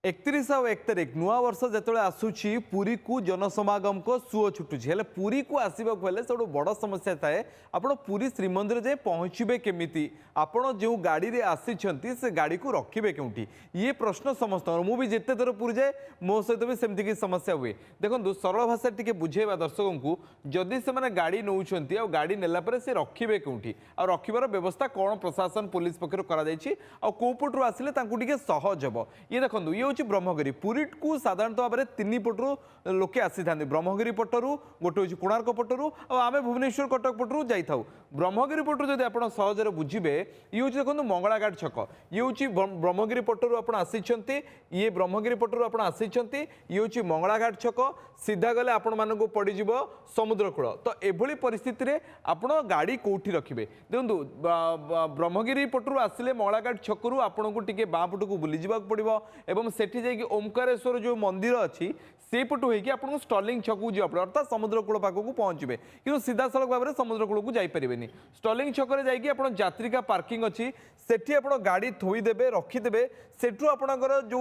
31 ଆଉ 1 ତାରିଖ ନୂଆ ବର୍ଷ ଯେତେବେଳେ ଆସୁଛି ପୁରୀ को जनसमागम को सुओ छुटुची हेले पुरी को आसवाक हेले सब बड़ समस्या थाए आपण पुरी श्रीमंदिर जाए पहुँचे केमिति आपण जो गाड़ी रे आसी से गाड़ी को रखिए क्योंटी ये प्रश्न समस्त मुझे जिते थर पुरी जाए मो सहित भी सेमती की समस्या हुए देखो सरल भाषा टी बुझेगा दर्शकों को जदि से गाड़ी नौ गाड़ी नेला से रखिए क्योंटी आ रखार व्यवस्था कौन प्रशासन पुलिस पक्ष कौपटू आसिले सहज हम ये देखो ये हूँ ब्रह्मगिरी पुरी को साधारणतः भाव में तीन पटू लोके आसी था ब्रह्मगिरी पटरू गोटे हूँ कोणार्क पटरू आम भुवनेश्वर कटक पटरू जाऊ ब्रह्मगिरी पटू जब आप सहजरे बुझे ये हूँ देखो मंगलाघाट छक ये हूँ ब्रह्मगिरी पटरू आप ये ब्रह्मगिरी पटरू आप ये हूँ मंगलाघाट छक सीधा गले आपण मानक पड़ज समुद्रकूल तो यह परिस्थिति रे आपण गाड़ी कौटी रखिए देखो ब्रह्मगिरी पटरू आसिले मंगलाघाट छकरू आपन को टिके बाँ पटू को बुली जावाक पड़ो एवं सेठी जाइए ओमकारेश्वर जो मंदिर अच्छी से पटू होगी आपको स्टर्लिंग छक को जावाक पड़ो अर्थात समुद्रकूल पाखक पहुँचे कि सीधा सड़क भाव में समुद्रकूल को जापरेनि स्टर्लिंग छक जाकि यात्रिका पार्किंग अच्छी सेठी आप गाड़ी थोईदेवे रखिदे सेठू आपणकर जो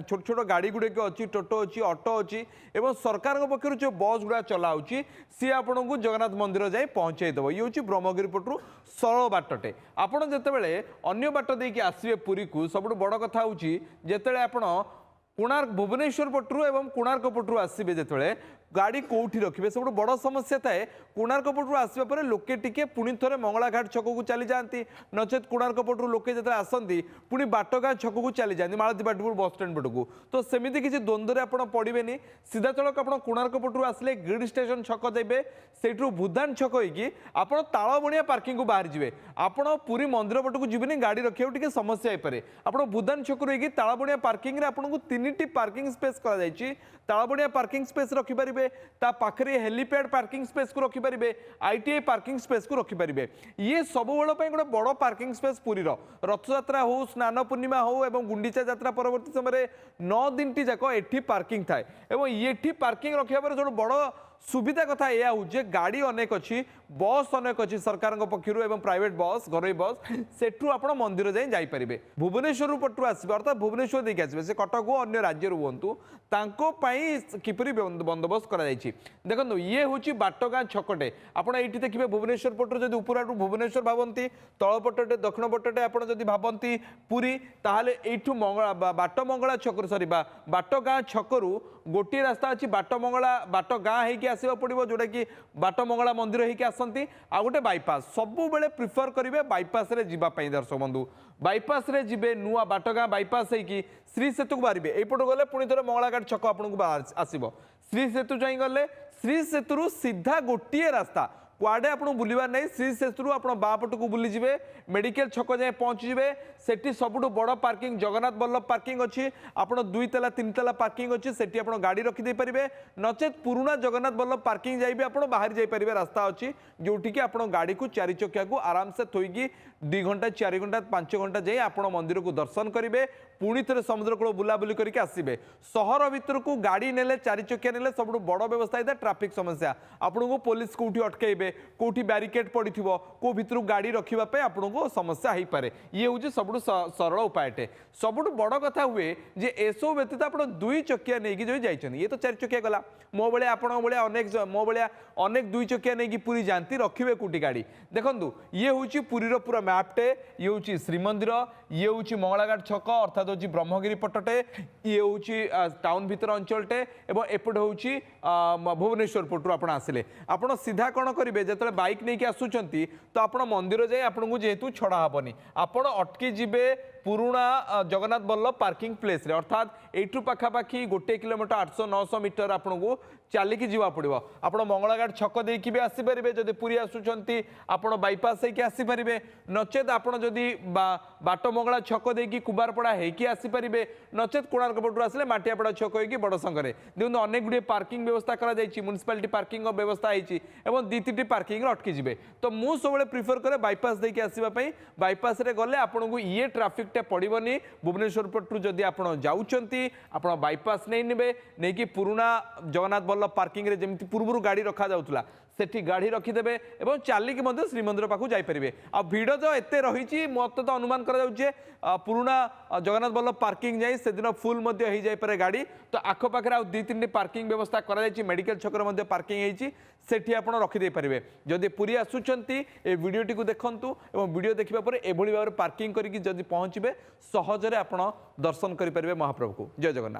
छोट छोट गाड़ी गुड़िक अच्छी टोटो अच्छी ऑटो अच्छी एवं सरकार पक्षर जो बस गुड़ा चलाऊँगी सी आपन को जगन्नाथ मंदिर जाए पहुँचाईदेव ये हूँ ब्रह्मगिरी पटू सरल बाटटे आपड़ जितेबाला अन्य बाट देकी आसवे पुरी को सब बड़ कथा हूँ जिते आप कोणार्क भुवनेश्वर पटरू एवं कोणार्क पटरू आसवे जिते गाड़ी कौटी रखिए सब बड़ समस्या थाए कोणार्क पटू आसवा पर लोके टिके पुणी थे मंगलाघाट छक को चली जाती नचेत कोणार्क पटू लोके जो आसती पुणी बाटगाँ छक को चली जाती मालती बाटपुर बस स्टैंड पटू तो सेमती किसी द्वंद्व आप पड़े सीधा चलक आप कोणार्क पटू आसिले ग्रिड स्टेशन छक देवे सेठू भूदान छक होगी आप तालबणिया पार्किंग को बाहर जाए आपड़ पुरी मंदिर पटक जीवन गाड़ी रखा टे समस्या हो पाए आप भूदान छक रही तालबणिया पार्किंग आपको 3टी parking space Talbaniya parking space रखिपारे ता पाखरे हेलीपैड पार्किंग स्पेस को रखिपारे आईटीआई पार्किंग स्पेस को रखिपारे ये सब गोटे बड़ पार्किंग स्पेस पुरी रथ यात्रा हो स्नान पूर्णिमा हो एवं गुंडीचा यात्रा परवर्ती समय 9 दिन टी जाक एठी पार्किंग थाए एवं ये पार्किंग रखा जो बड़ सुविधा कथा यह हूँ गाड़ी अनेक अच्छी बस अनेक अच्छी सरकार पक्षर एवं प्राइवेट बस घरोई बस सेठू आप मंदिर जाए भुवनेश्वर पटू आसवे अर्थात भुवनेश्वर देखिए आसवे से कटक हो अन्य राज्य हूँ किपरि बंदोबस्त कर देखो ये हूँ बाटगाँ छकटे आप ये देखिए भुवनेश्वर पटू जब उपराटू भुवनेश्वर भावती तलपटे दक्षिण पटे आप भावती पुरी ताहले एठू बाट मंगला छक सरी बाटगाँ छकरू गोटे रास्ता अच्छी बाट गाँ होगी आसवा पड़ो जोटा कि बाट मंगला मंदिर होगी आसती आ गोटे बाईपास सबु बेले प्रिफर करेंगे बाईपास रे जीवाई दर्शक बंधु बाईपास रे जीवे नुआ बाटगाँ बाईपास होगी श्री सेतु को बाहर एपट गले पुणी थे मंगलाघाट छक आपको आसो श्री सेतु जाई गले श्री सेतु सीधा गोटे रास्ता कुआडे आप बुलवार नहीं श्री सेतु आप बापट को बुलीजे मेडिकल छक जाए पहुँचे सेठी सबुठ बड़ पार्किंग जगन्नाथ बल्लभ पार्किंग अच्छी आप 2 ताला 3 ताला पार्किंग अच्छी सेठी आप गाड़ी रखिदे पारे नचेत पुराना जगन्नाथ बल्लभ पार्किंग जाइए आप बाहर जाइए रास्ता अच्छी जोटि कि आप गाड़ी को 4 चकिया को आराम से थोईकी 2 घंटा 4 घंटा 5 घंटा जाए आप मंदिर को दर्शन करेंगे पुणी थे समुद्रकूल बुलाबुली करके आसवे सहर भितर को गाड़ी नेले 4 चकिया नेले सब बड़ व्यवस्था होता है ट्राफिक समस्या आपन को पुलिस कौटी अटकैबे कौटी बैरिकेड पड़ी कौ भितर गाड़ी रखापी आपको समस्या हो पाए ये हूँ सब सरल उपायटे सबुठ बड़ कथा हुए जे एसो व्यतीत आप 2 चकिया नहीं जो जाइए ये तो 4 चकिया गला मो भाया आपण भाया अनेक मो भाया अनेक 2 चकिया नहीं पुरी जाती रखिए कौटी गाड़ी देखो ये हूँ पुरीर पूरा मैपटे ये हूँ श्रीमंदिर ये हूँ मंगलाघाट छक अर्थात हूँ ब्रह्मगिरी पटटे ये हूँ टाउन भितर अंचलटे और एपटे हूँ भुवनेश्वर पटू आप आसिले आप सीधा कौन करेंगे जो बाइक नहीं आसुंच तो आप मंदिर जाए आपको जेहेतु छड़ा हेनी आपड़ अटकी जीवे पुराना जगन्नाथ बल्लभ पार्किंग प्लेस रे अर्थात एठू पाखापाखी 1 किलोमीटर 800-900 मीटर आपको चलिकी जीवा पड़ो आप मंगलाघाट छक देकी भी आसीपारे जब पुरी आसुंच आप बाईपास होगी आसीपारे नचेत आपड़ जदि बाट मंगला छक देकी कुबारपड़ा होगी आसीपारे नचेत कोणार्क पटू आसिले माटियापड़ा छक होगी बड़ संगे देखो अनेक गुड़े पार्किंग व्यवस्था म्युनिसिपालिटी पार्किंग व्यवस्था होती 2-3टी पार्किंग अटकी जी तो मुझे सब प्रिफर करे बाईपास देकी आसवाई बाईपास गले आपको ये ट्राफिक पड़ोनी भुवनेश्वर पटू जदि आप जाऊँ बाईपास नहीं ने पुराना जगन्नाथ बल्लभ पार्किंग रे जमी पूर्व गाड़ी रखा जाउतला सेठी गाड़ी रखिदेवे और चलिकी श्रीमंदिर पाखु जापरेंगे आ भिड़ जो एत रही मत तो अनुमान कर पुराणा जगन्नाथ बल्लभ पार्किंग जाए से दिन फुल हो जाए गाड़ी तो आखपाखे आउ 2-3 पार्किंग व्यवस्था कर मेडिकल छक पार्किंग सेठी आप रखिदे पारे जदि पुरी आसुंच ए वीडियोटी को देखूँ और वीडियो देखा पर एभली भाव पार्किंग करके जदि पहुँचे सहजरे आप दर्शन करेंगे महाप्रभु को। जय जगन्नाथ।